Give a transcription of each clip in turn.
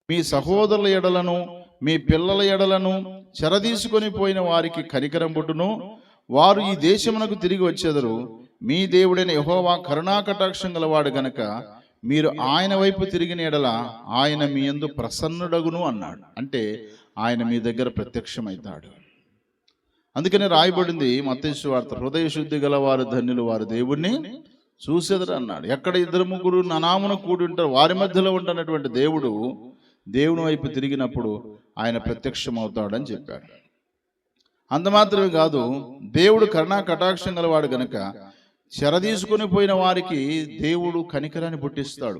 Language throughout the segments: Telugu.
మీ సహోదరుల ఎడలను మీ పిల్లల ఎడలను చెరదీసుకొని పోయిన వారికి కనికరం పుట్టును. వారు ఈ దేశమునకు తిరిగి వచ్చెదరు. మీ దేవుడైన యెహోవా కరుణాకటాక్షం గలవాడు గనక మీరు ఆయన వైపు తిరిగిన ఎడల ఆయన మీ యందు ప్రసన్నుడగును అన్నాడు. అంటే ఆయన మీ దగ్గర ప్రత్యక్షమవుతాడు. అందుకనే రాయబడింది మత్తయి సువార్త, హృదయ శుద్ధి గల వారు ధన్యులు, వారు దేవుణ్ణి చూసెదరు అన్నాడు. ఎక్కడ ఇద్దరు ముగ్గురు నా నామమున కూడి ఉంటారు వారి మధ్యలో ఉంటున్నటువంటి దేవుడు దేవుని వైపు తిరిగినప్పుడు ఆయన ప్రత్యక్షమవుతాడని చెప్పాడు. అంత మాత్రమే కాదు, దేవుడు కరుణా కటాక్షం గలవాడు గనక చెరదీసుకుని పోయిన వారికి దేవుడు కనికరాన్ని పుట్టిస్తాడు.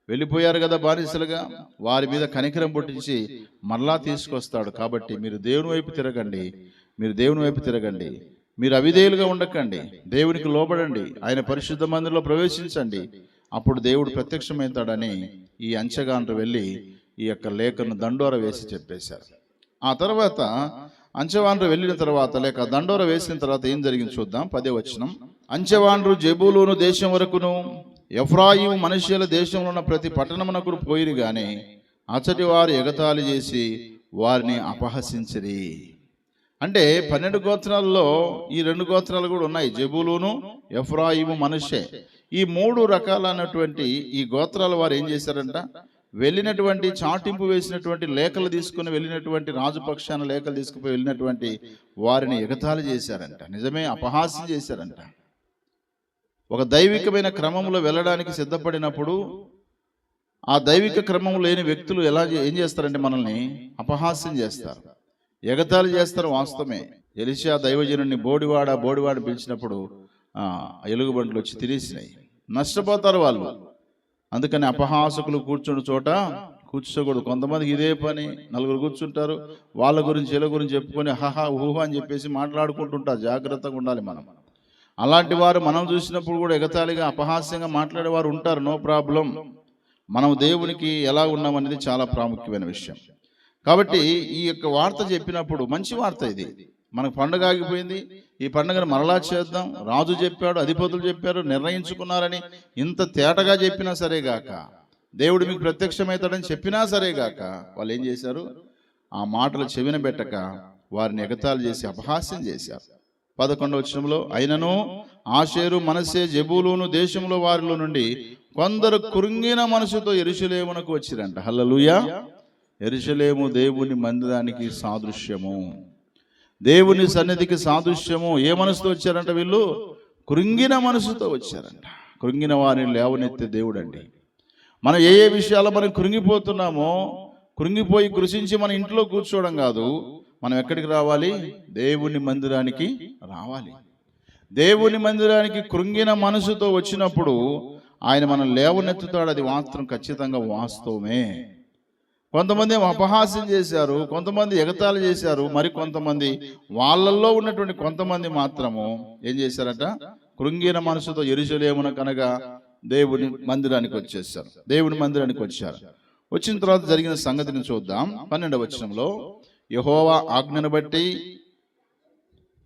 వెళ్ళిపోయారు కదా బానిసలుగా, వారి మీద కనికరం పుట్టించి మరలా తీసుకొస్తాడు. కాబట్టి మీరు దేవుని వైపు తిరగండి, మీరు దేవుని వైపు తిరగండి, మీరు అవిధేయులుగా ఉండకండి, దేవునికి లోబడండి, ఆయన పరిశుద్ధ మందిరంలో ప్రవేశించండి, అప్పుడు దేవుడు ప్రత్యక్షమవుతాడని ఈ అంచెగాండ్రు వెళ్ళి ఈ యొక్క లేఖను దండోర వేసి చెప్పేశారు. ఆ తర్వాత అంచెవాండ్రు వెళ్ళిన తర్వాత లేక దండోర వేసిన తర్వాత ఏం జరిగింది చూద్దాం. 10వ వచనం. అంచెవాండ్రు జెబూలూను దేశం వరకును ఎఫ్రాయిము మనష్షీల దేశంలో ఉన్న ప్రతి పట్టణమునకు పోయిరి గాని అచ్చటి వారు ఎగతాళి చేసి వారిని అపహసించిరి. అంటే 12 గోత్రాల్లో ఈ 2 గోత్రాలు కూడా ఉన్నాయి, జెబూలూను ఎఫ్రాయిము మనష్షే. ఈ 3 రకాలైనటువంటి ఈ గోత్రాల వారు ఏం చేశారంట, వెళ్ళినటువంటి చాటింపు వేసినటువంటి లేఖలు తీసుకుని వెళ్ళినటువంటి రాజుపక్షాన లేఖలు తీసుకుపోయి వెళ్ళినటువంటి వారిని ఎగతాళి చేశారంట. నిజమే, అపహాస్యం చేశారంట. ఒక దైవికమైన క్రమంలో వెళ్ళడానికి సిద్ధపడినప్పుడు ఆ దైవిక క్రమం లేని వ్యక్తులు ఏం చేస్తారంటే మనల్ని అపహాస్యం చేస్తారు, ఎగతాళి చేస్తారు. వాస్తవమే, ఎలీషా దైవజనుడిని బోడివాడ పిలిచినప్పుడు ఎలుగుబంట్లు వచ్చి తిరిసినాయి. నష్టపోతారు వాళ్ళు. అందుకని అపహాసకులు కూర్చున్న చోట కూర్చోకూడదు. కొంతమందికి ఇదే పని, నలుగురు కూర్చుంటారు, వాళ్ళ గురించి వీళ్ళ గురించి చెప్పుకొని హహా ఊహా అని చెప్పేసి మాట్లాడుకుంటుంటారు. జాగ్రత్తగా ఉండాలి మనం. అలాంటి వారు మనం చూసినప్పుడు కూడా ఎగతాళిగా అపహాస్యంగా మాట్లాడేవారు ఉంటారు. No problem. మనం దేవునికి ఎలా ఉన్నామనేది చాలా ప్రాముఖ్యమైన విషయం. కాబట్టి ఈ యొక్క వార్త చెప్పినప్పుడు మంచి వార్త ఇది. మనకు పండుగ ఆగిపోయింది, ఈ పండుగను మరలా చేద్దాం, రాజు చెప్పాడు, అధిపతులు చెప్పారు, నిర్ణయించుకున్నారని ఇంత తేటగా చెప్పినా సరేగాక, దేవుడు మీకు ప్రత్యక్షమవుతాడని చెప్పినా సరేగాక, వాళ్ళు ఏం చేశారు, ఆ మాటలు చెవిన పెట్టక వారిని ఎగతాళి చేసి అపహాస్యం చేశారు. 11వ వచనంలో, అయినను ఆషేరు మనస్సే జెబూలూను దేశంలో వారిలో నుండి కొందరు కృంగిన మనసుతో యెరూషలేమునకు వచ్చిరంట. హల్లెలూయా. యెరూషలేము దేవుని మందిరానికి సాదృశ్యము, దేవుని సన్నిధికి సాదృశ్యము. ఏ మనసుతో వచ్చారంట వీళ్ళు? కృంగిన మనసుతో వచ్చారంట. కృంగిన వారిని లేవనెత్తే దేవుడు అండి. మనం ఏ విషయాల్లో మనం కృంగిపోతున్నామో, కృంగిపోయి కృషించి మన ఇంట్లో కూర్చోవడం కాదు. మనం ఎక్కడికి రావాలి? దేవుని మందిరానికి రావాలి. దేవుని మందిరానికి కృంగిన మనసుతో వచ్చినప్పుడు ఆయన మనం లేవనెత్తుతాడు. అది మాత్రం ఖచ్చితంగా వాస్తవమే. కొంతమంది అపహాస్యం చేశారు, కొంతమంది ఎగతాళి చేశారు, మరి కొంతమంది వాళ్ళల్లో ఉన్నటువంటి కొంతమంది మాత్రము ఏం చేశారట, కృంగిన మనసుతో యెరూషలేమున కనగా దేవుని మందిరానికి వచ్చేసారు. దేవుని మందిరానికి వచ్చారు. వచ్చిన తర్వాత జరిగిన సంగతిని చూద్దాం. 12వ వచనంలో, యెహోవా ఆజ్ఞను బట్టి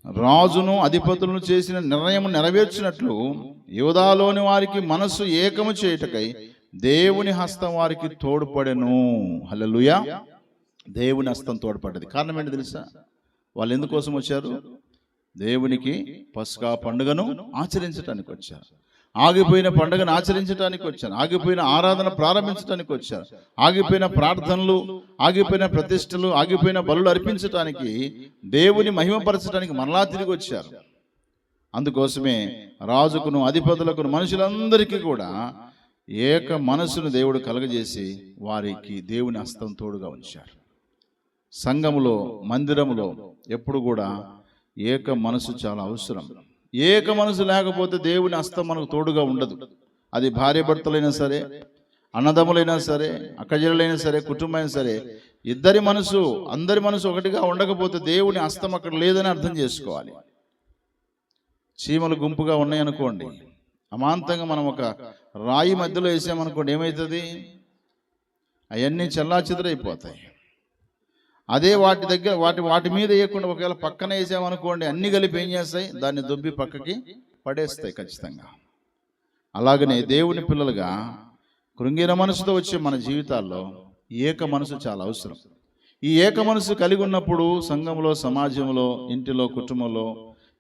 రాజును అధిపతులను చేసిన నిర్ణయం నెరవేర్చినట్లు యూదాలోని వారికి మనస్సు ఏకము చేయుటకై దేవుని హస్తం వారికి తోడ్పడెను. హల్లెలూయా. దేవుని హస్తం తోడ్పడ్డది. కారణం ఏంటి తెలుసా? వాళ్ళు ఎందుకోసం వచ్చారు? దేవునికి పస్కా పండుగను ఆచరించడానికి వచ్చారు. ఆగిపోయిన పండుగను ఆచరించడానికి వచ్చారు. ఆగిపోయిన ఆరాధన ప్రారంభించడానికి వచ్చారు. ఆగిపోయిన ప్రార్థనలు, ఆగిపోయిన ప్రతిష్టలు, ఆగిపోయిన బలులు అర్పించడానికి, దేవుని మహిమపరచడానికి మరలా తిరిగి వచ్చారు. అందుకోసమే రాజుకును అధిపతులకును మనుషులందరికీ కూడా ఏక మనసును దేవుడు కలగజేసి వారికి దేవుని హస్తం తోడుగా ఉంచారు. సంఘములో, మందిరములో ఎప్పుడు కూడా ఏక మనసు చాలా అవసరం. ఏక మనసు లేకపోతే దేవుని హస్తం మనకు తోడుగా ఉండదు. అది భార్య భర్తలైనా సరే, అన్నదమ్ములైనా సరే, అక్కజనులైనా సరే, కుటుంబమైనా సరే, ఇద్దరి మనసు, అందరి మనసు ఒకటిగా ఉండకపోతే దేవుని హస్తం అక్కడ లేదని అర్థం చేసుకోవాలి. చీమలు గుంపుగా ఉన్నాయనుకోండి, అమాంతంగా మనం ఒక రాయి మధ్యలో వేసామనుకోండి, ఏమవుతుంది? అవన్నీ చెల్లాచెదరైపోతాయి. అదే వాటి దగ్గర వాటి మీద వేయకుండా ఒకవేళ పక్కన వేసామనుకోండి, అన్ని కలిపి ఏం చేస్తాయి? దాన్ని దొబ్బి పక్కకి పడేస్తాయి ఖచ్చితంగా. అలాగనే దేవుని పిల్లలుగా కృంగిన మనసుతో వచ్చే మన జీవితాల్లో ఏక మనసు చాలా అవసరం. ఈ ఏక మనసు కలిగి ఉన్నప్పుడు సంఘంలో, సమాజంలో, ఇంటిలో, కుటుంబంలో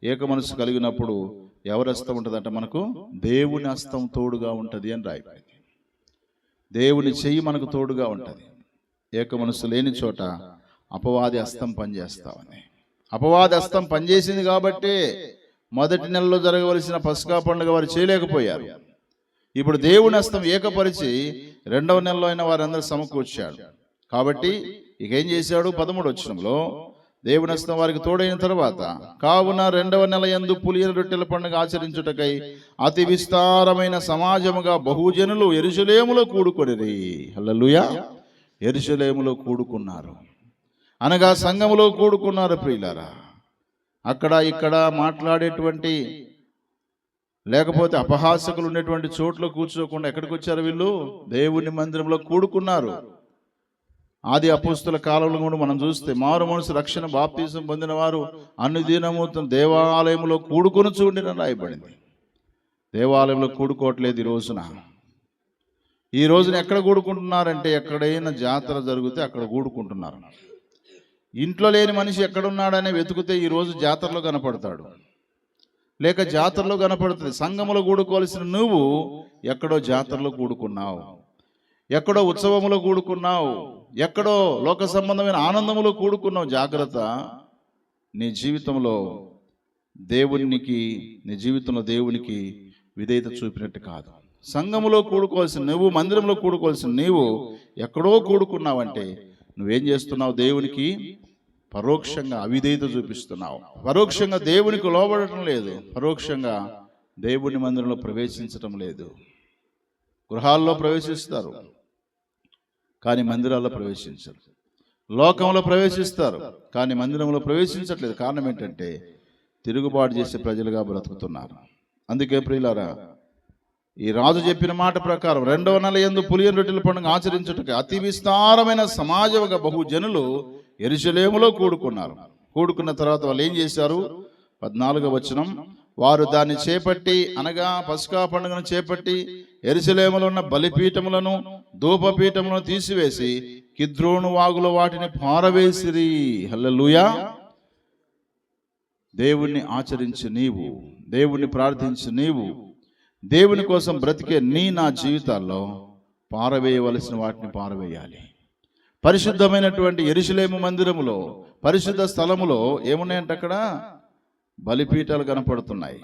ఏక మనసు కలిగినప్పుడు ఎవరి హస్తం ఉంటుందంటే మనకు దేవుని హస్తం తోడుగా ఉంటుంది అని రాయబడింది. దేవుని చెయ్యి మనకు తోడుగా ఉంటుంది. ఏక మనసు లేని చోట అపవాది హస్తం పనిచేస్తామని. అపవాది హస్తం పనిచేసింది కాబట్టి మొదటి నెలలో జరగవలసిన పస్కా పండుగ వారు చేయలేకపోయారు. ఇప్పుడు దేవుని హస్తం ఏకపరిచి రెండవ నెలలో అయిన వారందరూ సమకూర్చాడు. కాబట్టి ఇక ఏం చేశాడు? 13వ వచనంలో దేవుని హస్తం వారికి తోడైన తర్వాత, కావున రెండవ నెల యందు పులియని రొట్టెల పండుగ ఆచరించుటకై అతి విస్తారమైన సమాజముగా బహుజనులు యెరూషలేములో కూడుకొనిరి. హల్లెలూయా. యెరూషలేములో కూడుకున్నారు అనగా సంఘములో కూడుకున్నారు. ప్రియులారా, అక్కడ ఇక్కడ మాట్లాడేటువంటి లేకపోతే అపహాసకులు ఉండేటువంటి చోట్ల కూర్చోకుండా ఎక్కడికి వచ్చారు? వీళ్ళు దేవుని మందిరంలో కూడుకున్నారు. ఆది అపోస్తుల కాలంలో కూడా మనం చూస్తే మారు మనసు రక్షణ బాప్తీసం పొందిన వారు అనుదినము దేవాలయంలో కూడుకొని చూడని రాయబడింది. దేవాలయంలో కూడుకోవట్లేదు ఈ రోజున ఎక్కడ కూడుకుంటున్నారంటే, ఎక్కడైనా జాతర జరిగితే అక్కడ కూడుకుంటున్నారు. ఇంట్లో లేని మనిషి ఎక్కడున్నాడని వెతుకుతే ఈరోజు జాతరలో కనపడతాడు, లేక జాతరలో కనపడుతుంది. సంఘములో కూడుకోవాల్సిన నువ్వు ఎక్కడో జాతరలో కూడుకున్నావు, ఎక్కడో ఉత్సవములో కూడుకున్నావు, ఎక్కడో లోక సంబంధమైన ఆనందములో కూడుకున్నావు. జాగ్రత్త. నీ జీవితంలో దేవునికి విధేయత చూపినట్టు కాదు. సంఘములో కూడుకోవాల్సిన నువ్వు, మందిరంలో కూడుకోవాల్సిన నీవు ఎక్కడో కూడుకున్నావంటే నువ్వేం చేస్తున్నావు? దేవునికి పరోక్షంగా అవిధేయత చూపిస్తున్నావు. పరోక్షంగా దేవునికి లోబడటం లేదు, పరోక్షంగా దేవుని మందిరంలో ప్రవేశించటం లేదు. గృహాల్లో ప్రవేశిస్తారు కానీ మందిరాల్లో ప్రవేశించరు. లోకంలో ప్రవేశిస్తారు కానీ మందిరంలో ప్రవేశించట్లేదు. కారణం ఏంటంటే తిరుగుబాటు చేసే ప్రజలుగా బ్రతుకుతున్నారు. అందుకే ప్రియులారా, ఈ రాజు చెప్పిన మాట ప్రకారం రెండవ నెల యందు పులియని రొట్టెల పండుగ ఆచరించుటకు అతి విస్తారమైన సమాజముగా బహుజనులు యెరూషలేములో కూడుకున్నారు. కూడుకున్న తర్వాత వాళ్ళు ఏం చేశారు? 14వ వచనం, వారు దాన్ని చేపట్టి అనగా పస్కా పండుగను చేపట్టి యెరూషలేములో ఉన్న బలిపీఠములను ధూపపీఠములను తీసివేసి కిద్రోను వాగులో వాటిని పారవేసిరి. హల్లెలూయా. దేవుణ్ణి ఆచరించి నీవు, దేవుణ్ణి ప్రార్థించి నీవు, దేవుని కోసం బ్రతికే నా జీవితాల్లో పారవేయవలసిన వాటిని పారవేయాలి. పరిశుద్ధమైనటువంటి యెరూషలేము మందిరములో, పరిశుద్ధ స్థలములో ఏమున్నాయంటే అక్కడ బలిపీఠాలు కనపడుతున్నాయి,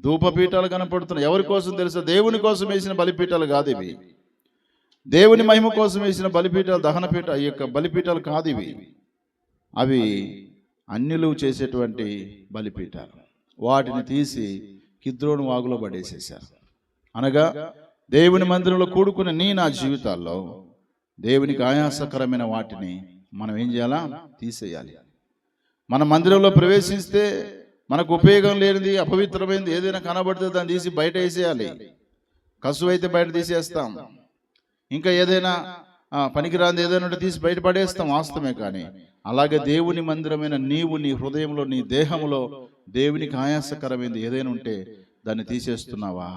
ధూపపీఠాలు కనపడుతున్నాయి. ఎవరి కోసం తెలుసా? దేవుని కోసం వేసిన బలిపీఠాలు కాదు ఇవి. దేవుని మహిమ కోసం వేసిన బలిపీఠాలు, దహనపీఠ ఈ యొక్క బలిపీఠాలు కాదు ఇవి. అవి అన్యులు చేసేటువంటి బలిపీఠాలు. వాటిని తీసి కిద్రోను వాగులో పడేసేశారు. అనగా దేవుని మందిరంలో కూడుకున్న నా జీవితాల్లో దేవునికి ఆయాసకరమైన వాటిని మనం ఏం చేయాలా? తీసేయాలి. మన మందిరంలో ప్రవేశిస్తే మనకు ఉపయోగం లేనిది, అపవిత్రమైనది ఏదైనా కనబడితే దాన్ని తీసి బయట వేసేయాలి. కసువు అయితే బయట తీసేస్తాం, ఇంకా ఏదైనా పనికిరాంది ఏదైనా ఉంటే తీసి బయట పడేస్తాం, వాస్తవమే. కానీ అలాగే దేవుని మందిరమైన నీవు నీ హృదయంలో, నీ దేహంలో దేవునికి ఆయాసకరమైనది ఏదైనా ఉంటే దాన్ని తీసేస్తున్నావా?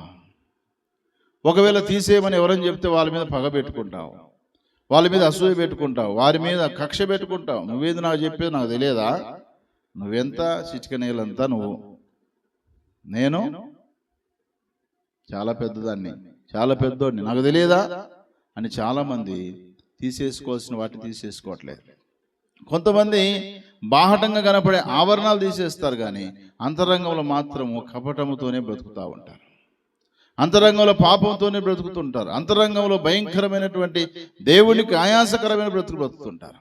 ఒకవేళ తీసేయమని ఎవరని చెప్తే వాళ్ళ మీద పగ పెట్టుకుంటావు, వాళ్ళ మీద అసూయ పెట్టుకుంటావు, వారి మీద కక్ష పెట్టుకుంటావు. నువ్వేది నాకు చెప్పేది నాకు తెలియదా? నువ్వెంత చిటికనేలంతా, నేను చాలా పెద్దదాన్ని, చాలా పెద్దోడిని, నాకు తెలియదా అని చాలామంది తీసేసుకోవాల్సిన వాటిని తీసేసుకోవట్లేదు. కొంతమంది బాహటంగా కనపడే ఆవరణాలు తీసేస్తారు కానీ అంతరంగంలో మాత్రం కపటముతోనే బ్రతుకుతూ ఉంటారు, అంతరంగంలో పాపంతోనే బ్రతుకుతుంటారు, అంతరంగంలో భయంకరమైనటువంటి దేవునికి ఆయాసకరమైన బ్రతుకుతుంటారు.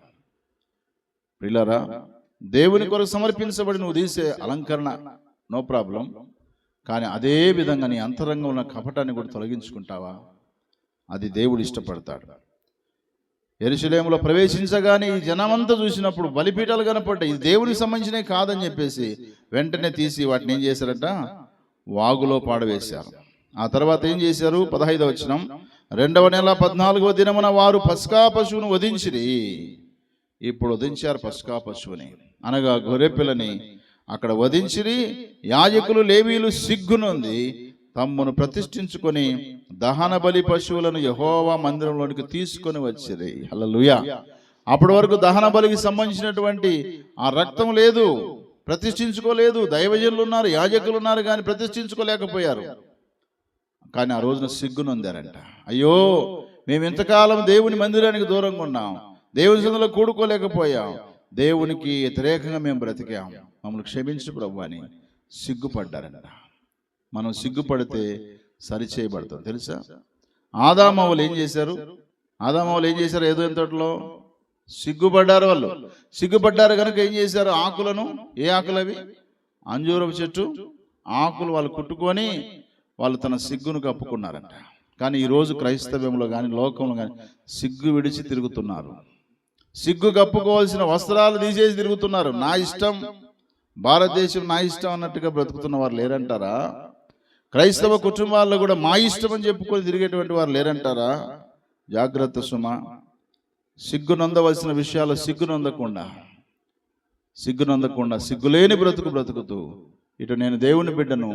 ప్రియులారా, దేవుని కొరకు సమర్పించబడి నువ్వు తీసే అలంకరణ నో ప్రాబ్లం, కానీ అదే విధంగా నీ అంతరంగంలో ఉన్న కపటాన్ని కూడా తొలగించుకుంటావా? అది దేవుడు ఇష్టపడతాడు. యెరూషలేములో ప్రవేశించగానే ఈ జనమంతా చూసినప్పుడు బలిపీఠాలు కనపడ్డాయి. ఇది దేవునికి సంబంధించినవి కాదని చెప్పేసి వెంటనే తీసి వాటిని ఏం చేశారట? వాగులో పాడవేశారు. ఆ తర్వాత ఏం చేశారు? 15వ వచనం, రెండవ నెల 14వ దినమున వారు పస్కా పశువును వధించిరి. ఇప్పుడు వధించారు పస్కా పశువుని, అనగా గొర్రెపిల్లని అక్కడ వధించిరి. యాజకులు లేవీయులు సిగ్గునుంది తమ్మును ప్రతిష్ఠించుకొని దహన బలి పశువులను యెహోవా మందిరంలోనికి తీసుకొని వచ్చిరి. హల్లెలూయా. అప్పటి వరకు దహన బలికి సంబంధించినటువంటి ఆ రక్తం లేదు, ప్రతిష్ఠించుకోలేదు. దైవజనులు ఉన్నారు, యాజకులు ఉన్నారు, కానీ ప్రతిష్ఠించుకోలేకపోయారు. కానీ ఆ రోజున సిగ్గునొందారంట. అయ్యో, మేము ఇంతకాలం దేవుని మందిరానికి దూరంగా ఉన్నాం, దేవుని సన్నిధిలో కూడుకోలేకపోయాం, దేవునికి వ్యతిరేకంగా మేము బ్రతికాం, మమ్మల్ని క్షమించు ప్రభు అని సిగ్గుపడ్డారంట. మనం సిగ్గుపడితే సరిచేయబడతాం. తెలుసా? ఆదామవ్వలు ఏం చేశారు? ఏదో ఎంతట్లో సిగ్గుపడ్డారు. వాళ్ళు సిగ్గుపడ్డారు కనుక ఏం చేశారు? ఆకులను, ఏ ఆకులు అవి? అంజూరపు చెట్టు ఆకులు వాళ్ళు కుట్టుకొని వాళ్ళు తన సిగ్గును కప్పుకున్నారంట. కానీ ఈరోజు క్రైస్తవ్యంలో కానీ లోకంలో కానీ సిగ్గు విడిచి తిరుగుతున్నారు. సిగ్గు కప్పుకోవాల్సిన వస్త్రాలు తీసేసి తిరుగుతున్నారు. నా ఇష్టం, భారతదేశం నా ఇష్టం అన్నట్టుగా బ్రతుకుతున్న వారు లేరంటారా? క్రైస్తవ కుటుంబాల్లో కూడా మా ఇష్టం అని చెప్పుకొని తిరిగేటువంటి వారు లేరంటారా? జాగ్రత్త సుమ. సిగ్గు నొందవలసిన విషయాలు సిగ్గునొందకుండా సిగ్గులేని బ్రతుకుతూ ఇటు నేను దేవుని బిడ్డను,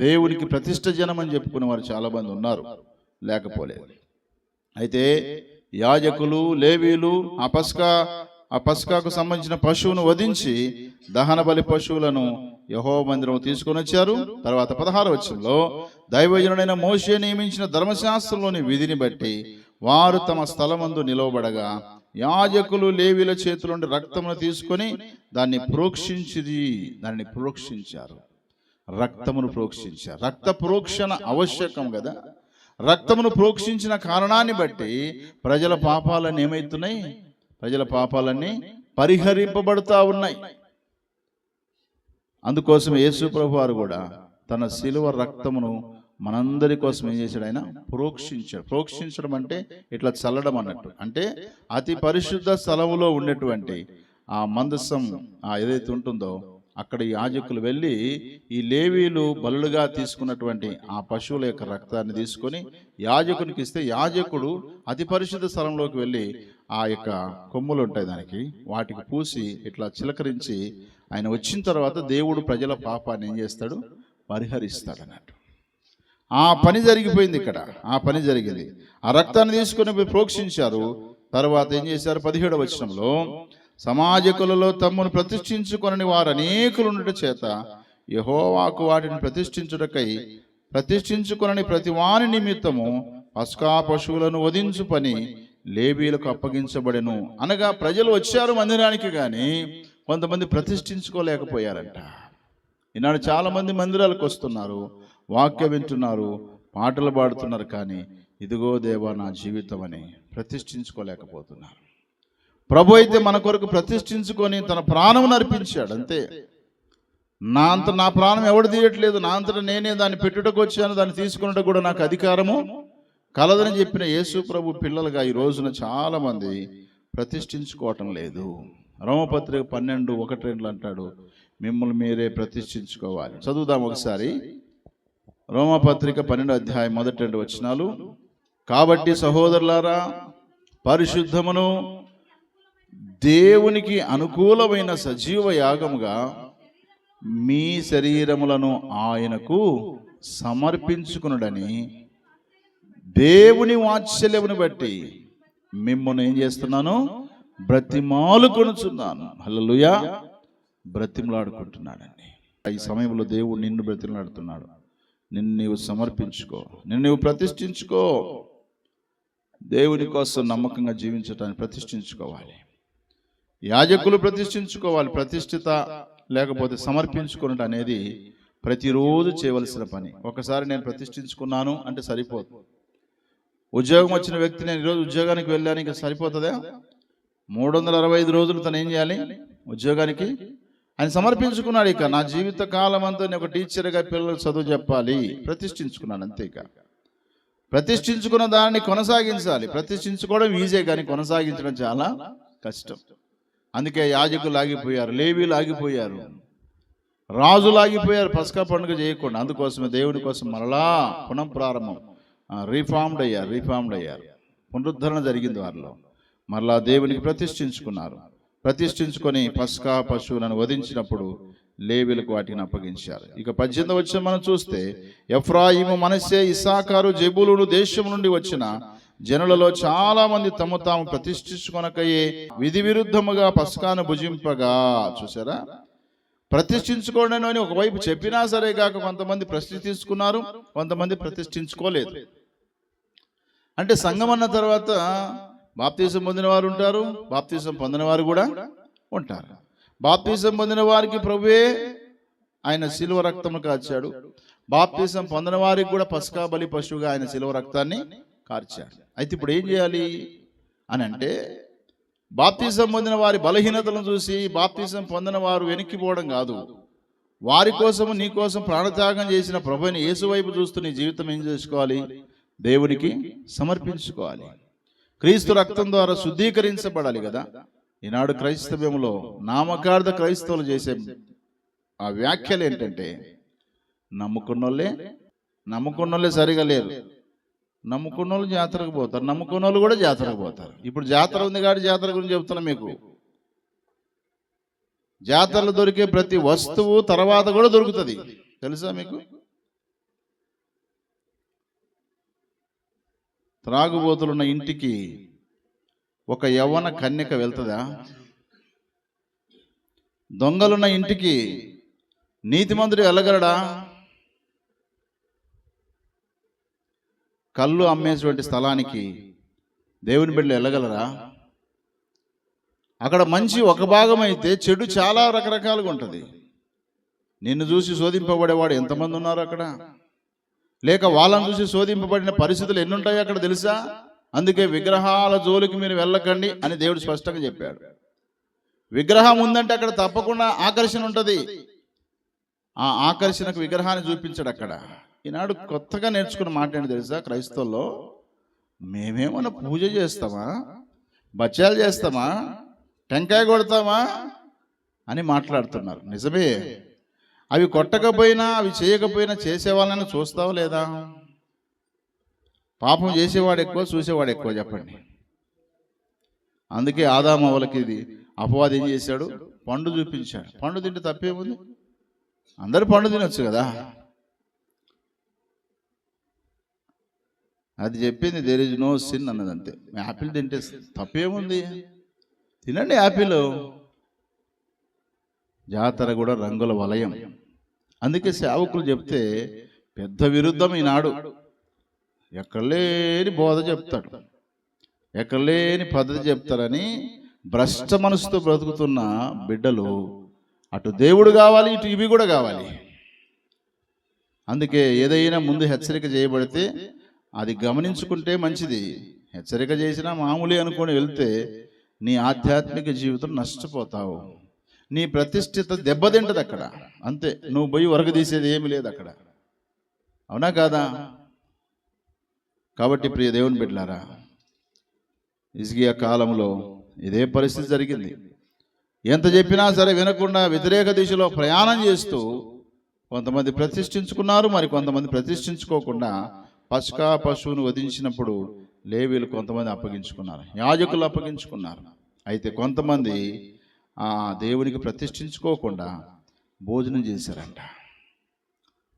దేవునికి ప్రతిష్ఠ జనం అని చెప్పుకునే వారు చాలా మంది ఉన్నారు, లేకపోలేదు. అయితే యాజకులు, లేవీలు ఆ పస్కాకు సంబంధించిన పశువును వధించి దహన బలి పశువులను యెహోవా మందిరం తీసుకొని వచ్చారు. తర్వాత 16వ వచనంలో దైవజనుడైన మోషే నియమించిన ధర్మశాస్త్రంలోని విధిని బట్టి వారు తమ స్థలమందు నిలవబడగా యాజకులు లేవీల చేతుల నుండి రక్తమును తీసుకొని దాన్ని ప్రోక్షించారు. రక్తమును ప్రోక్షించారు. రక్త ప్రోక్షణ ఆవశ్యకం కదా. రక్తమును ప్రోక్షించిన కారణాన్ని బట్టి ప్రజల పాపాలన్నీ ఏమవుతున్నాయి? ప్రజల పాపాలన్నీ పరిహరింపబడుతూ ఉన్నాయి. అందుకోసం యేసు ప్రభు వారు కూడా తన శిలువ రక్తమును మనందరి కోసం ఏం చేశాడు? ఆయన ప్రోక్షించాడు. ప్రోక్షించడం అంటే ఇట్లా చల్లడం అన్నట్టు. అంటే అతి పరిశుద్ధ స్థలములో ఉండేటువంటి ఆ మందసం ఏదైతే ఉంటుందో అక్కడ ఈ యాజకులు వెళ్ళి ఈ లేవీలు బలులుగా తీసుకున్నటువంటి ఆ పశువుల యొక్క రక్తాన్ని తీసుకొని యాజకునికి ఇస్తే యాజకుడు అతి పరిశుద్ధ స్థలంలోకి వెళ్ళి ఆ యొక్క కొమ్ములు ఉంటాయి దానికి, వాటికి పూసి ఇట్లా చిలకరించి ఆయన వచ్చిన తర్వాత దేవుడు ప్రజల పాపాన్ని ఏం చేస్తాడు? పరిహరిస్తాడు అన్నట్టు. ఆ పని జరిగిపోయింది ఇక్కడ. ఆ పని జరిగింది. ఆ రక్తాన్ని తీసుకొని ప్రోక్షించారు. తర్వాత ఏం చేశారు? 17వ వచనంలో సమాజకులలో తమ్మును ప్రతిష్ఠించుకొనని వారు అనేకులుండుట చేత యెహోవాకు వాటిని ప్రతిష్ఠించుకొనని ప్రతి వాని నిమిత్తము పస్కా పశువులను వధించు పని లేవీలకు అప్పగించబడెను. అనగా ప్రజలు వచ్చారు మందిరానికి, కానీ కొంతమంది ప్రతిష్ఠించుకోలేకపోయారంట. ఈనాడు చాలా మంది మందిరాలకు వస్తున్నారు, వాక్యం వింటున్నారు, పాటలు పాడుతున్నారు, కానీ ఇదిగో దేవా నా జీవితం అని ప్రతిష్ఠించుకోలేకపోతున్నారు. ప్రభు అయితే మన కొరకు ప్రతిష్ఠించుకొని తన ప్రాణం అర్పించాడు. అంతే. నా ప్రాణం ఎవడు తీయట్లేదు, నా అంతటా నేనే దాన్ని పెట్టుటకు వచ్చాను, దాన్ని తీసుకున్నట్టు కూడా నాకు అధికారము కలదని చెప్పిన యేసు ప్రభు పిల్లలుగా ఈ రోజున చాలా మంది ప్రతిష్ఠించుకోవటం లేదు. రోమపత్రిక 12:1-2 అంటాడు, మిమ్మల్ని మీరే ప్రతిష్ఠించుకోవాలి. చదువుదాం ఒకసారి. రోమపత్రిక 12వ అధ్యాయం 1-2 వచనాలు. కాబట్టి సహోదరులారా, పరిశుద్ధమును దేవునికి అనుకూలమైన సజీవ యాగముగా మీ శరీరములను ఆయనకు సమర్పించుకునుడని దేవుని వాత్సల్యమును బట్టి మిమ్మల్ని ఏం చేస్తున్నాను? బ్రతిమాలుకొనుచున్నాను. హల్లెలూయా. బ్రతిమలాడుకుంటున్నాడండి. ఈ సమయంలో దేవుడు నిన్ను బ్రతిమలాడుతున్నాడు. నిన్ను నీవు సమర్పించుకో, నిన్ను నీవు ప్రతిష్ఠించుకో. దేవుని కోసం నమ్మకంగా జీవించటాన్ని ప్రతిష్ఠించుకోవాలి. యాజకులు ప్రతిష్ఠించుకోవాలి. ప్రతిష్ఠిత లేకపోతే సమర్పించుకున్నట్టు అనేది ప్రతిరోజు చేయవలసిన పని. ఒకసారి నేను ప్రతిష్ఠించుకున్నాను అంటే సరిపోదు. ఉద్యోగం వచ్చిన వ్యక్తి నేను ఈరోజు ఉద్యోగానికి వెళ్ళాను ఇంకా సరిపోతుందా? 365 రోజులు తను ఏం చేయాలి? ఉద్యోగానికి ఆయన సమర్పించుకున్నాడు. ఇక నా జీవిత కాలం అంతా నేను ఒక టీచర్గా పిల్లలకు చదువు చెప్పాలి, ప్రతిష్ఠించుకున్నాను అంతే. ఇక ప్రతిష్ఠించుకున్న దాన్ని కొనసాగించాలి. ప్రతిష్ఠించుకోవడం ఈజీ, కానీ కొనసాగించడం చాలా కష్టం. అందుకే యాజకులు ఆగిపోయారు, లేవీలు ఆగిపోయారు, రాజులు ఆగిపోయారు పస్కా పండుగ చేయకుండా. అందుకోసమే దేవుని కోసం మరలా పునఃప్రారంభం, రీఫార్మ్డ్ అయ్యారు. పునరుద్ధరణ జరిగింది వారిలో. మరలా దేవునికి ప్రతిష్ఠించుకున్నారు. ప్రతిష్ఠించుకొని పస్కా పశువులను వధించినప్పుడు లేవీలకు వాటిని అప్పగించారు. ఇక 18వ వచనం మనం చూస్తే, ఎఫ్రాయిము, మనష్షే, ఇస్సాకారు, జెబూలూను దేశం నుండి వచ్చిన జనులలో చాలా మంది తమ తాము ప్రతిష్ఠించుకొనకయే విధి విరుద్ధముగా పస్కాను భుజింపగా. చూసారా, ప్రతిష్ఠించుకోండి అని ఒకవైపు చెప్పినా సరే కాక కొంతమంది ప్రతిష్ఠించుకున్నారు, కొంతమంది ప్రతిష్ఠించుకోలేదు. అంటే సంఘం అన్న తర్వాత బాప్తీసం పొందిన వారు ఉంటారు, బాప్తీసం పొందిన వారు కూడా ఉంటారు. బాప్తీసం పొందిన వారికి ప్రభువే ఆయన శిలువ రక్తము కార్చాడు. బాప్తీసం పొందిన వారికి కూడా పస్కా బలి పశువుగా ఆయన శిలువ రక్తాన్ని కార్చాడు. అయితే ఇప్పుడు ఏం చేయాలి అని అంటే, బాప్తీసం పొందిన వారి బలహీనతలను చూసి బాప్తీసం పొందిన వారు వెనక్కిపోవడం కాదు, వారి కోసము నీ కోసం ప్రాణత్యాగం చేసిన ప్రభువుని యేసు వైపు చూస్తూ నీ జీవితం ఏం చేసుకోవాలి? దేవునికి సమర్పించుకోవాలి. క్రీస్తు రక్తం ద్వారా శుద్ధీకరించబడాలి కదా. ఈనాడు క్రైస్తవ్యంలో నామకార్థ క్రైస్తవులు చేసే ఆ వ్యాఖ్యలు ఏంటంటే, నమ్ముకున్నోళ్ళే సరిగా లేరు, నమ్ముకున్నోళ్ళు జాతరకు పోతారు, నమ్ముకున్నోళ్ళు కూడా జాతరకు పోతారు. ఇప్పుడు జాతర ఉంది కాబట్టి జాతర గురించి చెప్తున్నా మీకు. జాతరలో దొరికే ప్రతి వస్తువు తర్వాత కూడా దొరుకుతుంది, తెలుసా మీకు? త్రాగుబోతులున్న ఇంటికి ఒక యవ్వన కన్యక వెళ్తుందా? దొంగలున్న ఇంటికి నీతిమంతుడు వెళ్ళగలడా? కళ్ళు అమ్మేటువంటి స్థలానికి దేవుని బిడ్డలు వెళ్ళగలరా? అక్కడ మంచి ఒక భాగం అయితే చెడు చాలా రకరకాలుగా ఉంటుంది. నిన్ను చూసి శోధింపబడేవాడు ఎంతమంది ఉన్నారు అక్కడ? లేక వాళ్ళని చూసి శోధింపబడిన పరిస్థితులు ఎన్ని ఉంటాయో అక్కడ తెలుసా? అందుకే విగ్రహాల జోలికి మీరు వెళ్ళకండి అని దేవుడు స్పష్టంగా చెప్పాడు. విగ్రహం ఉందంటే అక్కడ తప్పకుండా ఆకర్షణ ఉంటుంది. ఆ ఆకర్షణకు విగ్రహాన్ని చూపించాడు అక్కడ. ఈనాడు కొత్తగా నేర్చుకున్న మాట ఏంటి తెలుసా? క్రైస్తవుల్లో మేమేమన్నా పూజ చేస్తామా, బచ్చాలు చేస్తామా, టెంకాయ కొడతామా అని మాట్లాడుతున్నారు. నిజమే, అవి కొట్టకపోయినా అవి చేయకపోయినా చేసేవాళ్ళని చూస్తావా లేదా? పాపం చేసేవాడు ఎక్కువ, చూసేవాడు ఎక్కువ, చెప్పండి. అందుకే ఆదాము అవ్వలకి ఇది అపవాది ఏం చేశాడు? పండు చూపించాడు. పండు తింటే తప్పేముంది? అందరు పండు తినొచ్చు కదా. అది చెప్పింది దేర్ ఇస్ నో సిన్ అన్నది, అంతే. యాపిల్ తింటే తప్పేముంది? తినండి యాపిల్. జాతర కూడా రంగుల వలయం. అందుకే సేవకులు చెప్తే పెద్ద విరుద్ధం ఈనాడు. ఎక్కడలేని బోధ చెప్తాడు, ఎక్కడలేని పద్ధతి చెప్తారని భ్రష్ట మనసుతో బ్రతుకుతున్న బిడ్డలు అటు దేవుడు కావాలి, ఇటు ఇవి కూడా కావాలి. అందుకే ఏదైనా ముందు హెచ్చరిక చేయబడితే అది గమనించుకుంటే మంచిది. హెచ్చరిక చేసినా మామూలు అనుకొని వెళ్తే నీ ఆధ్యాత్మిక జీవితం నష్టపోతావు, నీ ప్రతిష్ఠిత దెబ్బతింటది అక్కడ, అంతే. నువ్వు పోయి వరకు తీసేది ఏమి లేదు అక్కడ, అవునా కాదా? కాబట్టి ప్రియ దేవుని బిడ్డలారా, హిజ్కియా కాలంలో ఇదే పరిస్థితి జరిగింది. ఎంత చెప్పినా సరే వినకుండా వ్యతిరేక దిశలో ప్రయాణం చేస్తూ కొంతమంది ప్రతిష్ఠించుకున్నారు, మరి కొంతమంది ప్రతిష్ఠించుకోకుండా పస్కా పశువును వధించినప్పుడు లేవీలు కొంతమంది అప్పగించుకున్నారు, యాజకులు అప్పగించుకున్నారు. అయితే కొంతమంది ఆ దేవునికి ప్రతిష్ఠించుకోకుండా భోజనం చేశారంట.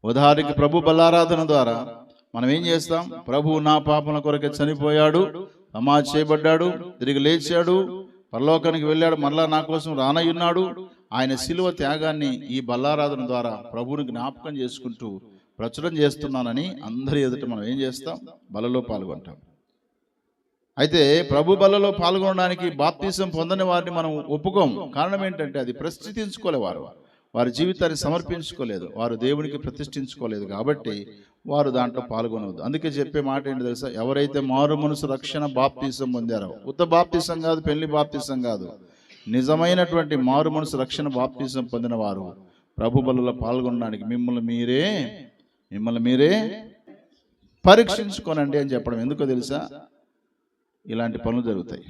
ఉదాహరణకి ప్రభు బలారాధన ద్వారా మనం ఏం చేస్తాం? ప్రభు నా పాపల కొరకే చనిపోయాడు, సమాధి చేయబడ్డాడు, తిరిగి లేచాడు, పరలోకానికి వెళ్ళాడు, మరలా నా కోసం రానయ్యున్నాడు. ఆయన శిలువ త్యాగాన్ని ఈ బల్లారాధన ద్వారా ప్రభువుని జ్ఞాపకం చేసుకుంటూ ప్రచురం చేస్తున్నానని అందరి ఎదుట మనం ఏం చేస్తాం? బలలో పాల్గొంటాం. అయితే ప్రభు బలలో పాల్గొనడానికి బాప్తీసం పొందని వారిని మనం ఒప్పుకోము. కారణం ఏంటంటే అది ప్రతిష్ఠించుకోలేవారు, వారి జీవితాన్ని సమర్పించుకోలేదు, వారు దేవునికి ప్రతిష్ఠించుకోలేదు. కాబట్టి వారు దాంట్లో పాల్గొనవద్దు. అందుకే చెప్పే మాట ఏంటి తెలుసా? ఎవరైతే మారు మనసు రక్షణ బాప్తీసం పొందారో, ఉత్త బాప్తీసం కాదు, పెళ్లి బాప్తీసం కాదు, నిజమైనటువంటి మారు మనసు రక్షణ బాప్తీసం పొందిన వారు ప్రభు బలలో పాల్గొనడానికి మిమ్మల్ని మీరే పరీక్షించుకోనండి అని చెప్పడం ఎందుకో తెలుసా? ఇలాంటి పనులు జరుగుతాయి.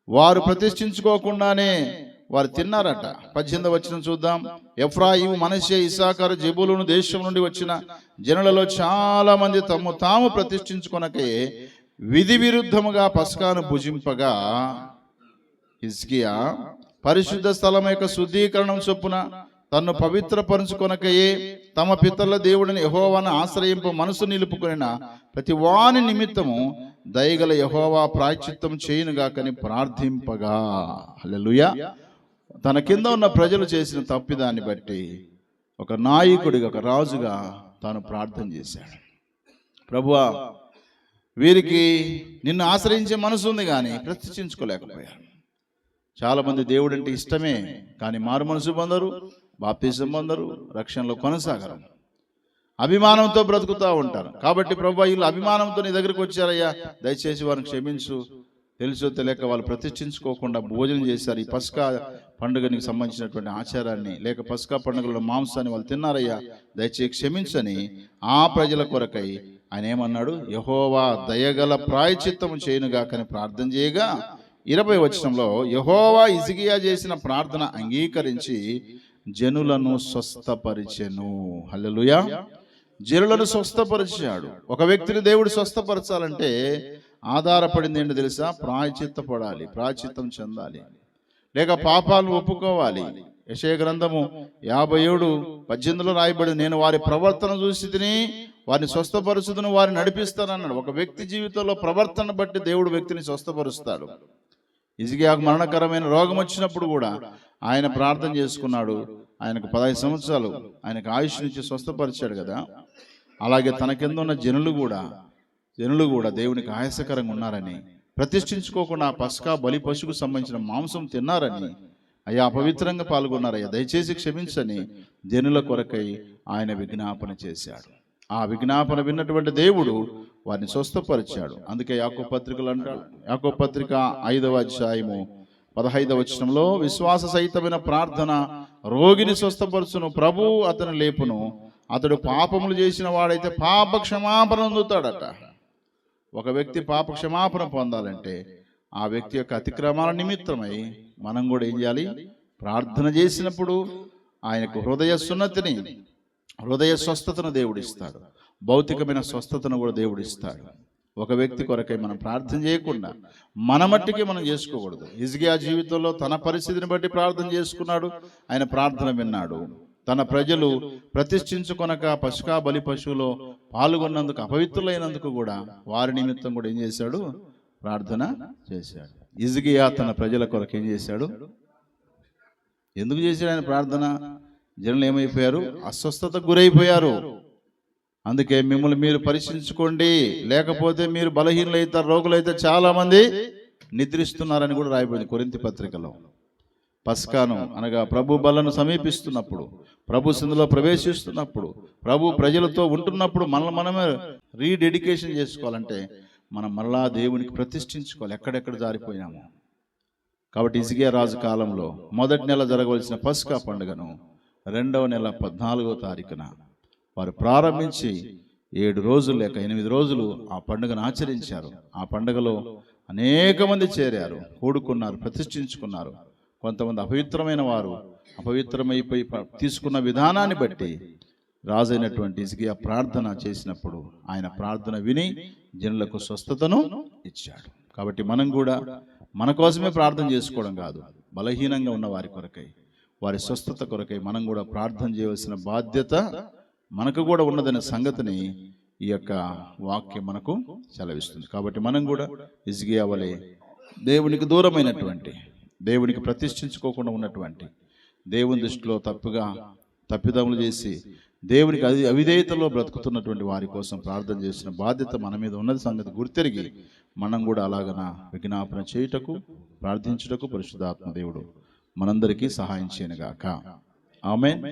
వారు ప్రతిష్ఠించుకోకుండానే వారు తిన్నారట. 18వ వచనం చూద్దాం. ఎఫ్రాయిము, మనష్షే, ఇస్సాకారు, జెబూలూను దేశం నుండి వచ్చిన జనులలో చాలా మంది తాము ప్రతిష్ఠించుకొనకే విధి విరుద్ధముగా పస్కాను భుజింపగా హిజ్కియా పరిశుద్ధ స్థలం యొక్క శుద్ధీకరణం చొప్పున తన్ను పవిత్రపరుచుకొనకయే తమ పితరుల దేవుడిని యెహోవాను ఆశ్రయింప మనసు నిలుపుకొనిన ప్రతి వాని నిమిత్తము దయగల యెహోవా ప్రాయశ్చిత్తం చేయునుగాకని ప్రార్థింపగా. హల్లెలూయా. తన కింద ఉన్న ప్రజలు చేసిన తప్పిదాన్ని బట్టి ఒక నాయకుడిగా, ఒక రాజుగా తాను ప్రార్థన చేశాడు. ప్రభువా, వీరికి నిన్ను ఆశ్రయించే మనసు ఉంది కానీ ప్రతిష్ఠించుకోలేకపోయారు. చాలామంది దేవుడు అంటే ఇష్టమే కానీ మారు మనసు పొందరు, బాప్తిసం పొందరు, రక్షణలో కొనసాగరు, అభిమానంతో బ్రతుకుతూ ఉంటారు. కాబట్టి ప్రభువా, వీళ్ళు అభిమానంతో నీ దగ్గరికి వచ్చారయ్యా, దయచేసి వారిని క్షమించు. తెలుసో తెలియక వాళ్ళు ప్రతిష్ఠించుకోకుండా భోజనం చేశారు. ఈ పస్కా పండుగనికి సంబంధించినటువంటి ఆచారాన్ని లేక పస్కా పండుగలో మాంసాన్ని వాళ్ళు తిన్నారయ్యా, దయచేసి క్షమించని ఆ ప్రజల కొరకై ఆయన ఏమన్నాడు? యెహోవా దయగల ప్రాయశ్చిత్తము చేయునుగాకని ప్రార్థన చేయగా 20వ వచనంలో యెహోవా హిజ్కియా చేసిన ప్రార్థన అంగీకరించి జనులను స్వస్థపరిచెను. హల్లెలూయా. జనులను స్వస్థపరిచాడు. ఒక వ్యక్తిని దేవుడు స్వస్థపరచాలంటే ఆధారపడింది ఏంటో తెలుసా? ప్రాయశ్చిత్తపడాలి, ప్రాయశ్చిత్తం చెందాలి, లేక పాపాలను ఒప్పుకోవాలి. యెషయా గ్రంథము 57:18 రాయబడి, నేను వారి ప్రవర్తన చూసి తిని వారిని స్వస్థపరుచుదును, వారిని నడిపిస్తానన్నాడు. ఒక వ్యక్తి జీవితంలో ప్రవర్తన బట్టి దేవుడు వ్యక్తిని స్వస్థపరుస్తాడు. హిజ్కియాకు మరణకరమైన రోగం వచ్చినప్పుడు కూడా ఆయన ప్రార్థన చేసుకున్నాడు. ఆయనకు 15 సంవత్సరాలు ఆయనకు ఆయుష్ నుంచి స్వస్థపరిచాడు కదా. అలాగే తన కింద ఉన్న జనులు కూడా దేవునికి ఆయాసకరంగా ఉన్నారని, ప్రతిష్ఠించుకోకుండా ఆ పస్కా బలి పశువుకు సంబంధించిన మాంసం తిన్నారని, అయ్యా అపవిత్రంగా పాల్గొన్నారయ్యా, దయచేసి క్షమించని జనుల కొరకై ఆయన విజ్ఞాపన చేశాడు. ఆ విజ్ఞాపన విన్నటువంటి దేవుడు వారిని స్వస్థపరిచాడు. అందుకే యాకోబు పత్రికలు అంటాడు, యాకోబు పత్రిక 5వ అధ్యాయము 15వ వచనంలో, విశ్వాస సహితమైన ప్రార్థన రోగిని స్వస్థపరచును, ప్రభు అతను లేపును, అతడు పాపములు చేసిన వాడైతే పాప క్షమాపణ పొందుతాడట. ఒక వ్యక్తి పాప క్షమాపణ పొందాలంటే ఆ వ్యక్తి యొక్క అతిక్రమాల నిమిత్తమై మనం కూడా ఏం చేయాలి? ప్రార్థన చేసినప్పుడు ఆయనకు హృదయ సున్నతిని, హృదయ స్వస్థతను దేవుడిస్తాడు, భౌతికమైన స్వస్థతను కూడా దేవుడిస్తాడు. ఒక వ్యక్తి కొరకై మనం ప్రార్థన చేయకుండా మన మట్టికి మనం చేసుకోకూడదు. హిజ్కియా జీవితంలో తన పరిస్థితిని బట్టి ప్రార్థన చేసుకున్నాడు, ఆయన ప్రార్థన విన్నాడు. తన ప్రజలు ప్రతిష్ఠించుకొనక పస్కా బలి పశువులో పాల్గొన్నందుకు, అపవిత్రులైనందుకు కూడా వారి నిమిత్తం కూడా ఏం చేశాడు? ప్రార్థన చేశాడు. హిజ్కియా తన ప్రజల కొరకు ఏం చేశాడు? ఎందుకు చేశాడు ఆయన ప్రార్థన? జనులు ఏమైపోయారు? అస్వస్థతకు గురైపోయారు. అందుకే మిమ్మల్ని మీరు పరీక్షించుకోండి, లేకపోతే మీరు బలహీనులైతారు, రోగులైతే. చాలా మంది నిద్రిస్తున్నారని కూడా రాయబడింది కొరింథీ పత్రికలో. పస్కాను అనగా ప్రభు బలను సమీపిస్తున్నప్పుడు, ప్రభు సందులో ప్రవేశిస్తున్నప్పుడు, ప్రభు ప్రజలతో ఉంటున్నప్పుడు మనమే రీడెడికేషన్ చేసుకోవాలంటే మనం మళ్ళా దేవునికి ప్రతిష్ఠించుకోవాలి, ఎక్కడెక్కడ జారిపోయినాము. కాబట్టి హిజ్కియా రాజు కాలంలో మొదటి నెల జరగవలసిన పస్కా పండుగను 2వ నెల 14వ తారీఖున వారు ప్రారంభించి 7 రోజులు లేక 8 రోజులు ఆ పండుగను ఆచరించారు. ఆ పండుగలో అనేక మంది చేరారు, కూడుకున్నారు, ప్రతిష్ఠించుకున్నారు. కొంతమంది అపవిత్రమైన వారు అపవిత్రమైపోయి తీసుకున్న విధానాన్ని బట్టి రాజైనటువంటి హిజ్కియా ప్రార్థన చేసినప్పుడు ఆయన ప్రార్థన విని జనులకు స్వస్థతను ఇచ్చాడు. కాబట్టి మనం కూడా మన కోసమే ప్రార్థన చేసుకోవడం కాదు, బలహీనంగా ఉన్న వారి కొరకై, వారి స్వస్థత కొరకై మనం కూడా ప్రార్థన చేయవలసిన బాధ్యత మనకు కూడా ఉన్నదనే సంగతిని ఈ యొక్క వాక్యం మనకు సెలవిస్తుంది. కాబట్టి మనం కూడా హిజ్కియా వలె దేవునికి దూరమైనటువంటి, దేవునికి ప్రతిష్ఠించుకోకుండా ఉన్నటువంటి, దేవుని దృష్టిలో తప్పిదములు చేసి దేవునికి అవిధేయతలో బ్రతుకుతున్నటువంటి వారి కోసం ప్రార్థన చేసిన బాధ్యత మన మీద ఉన్నది సంగతి గుర్తెరిగి మనం కూడా అలాగన విజ్ఞాపన చేయుటకు, ప్రార్థించుటకు పరిశుద్ధాత్మ దేవుడు మనందరికీ సహాయం చేయనుగాక. ఆమేన్.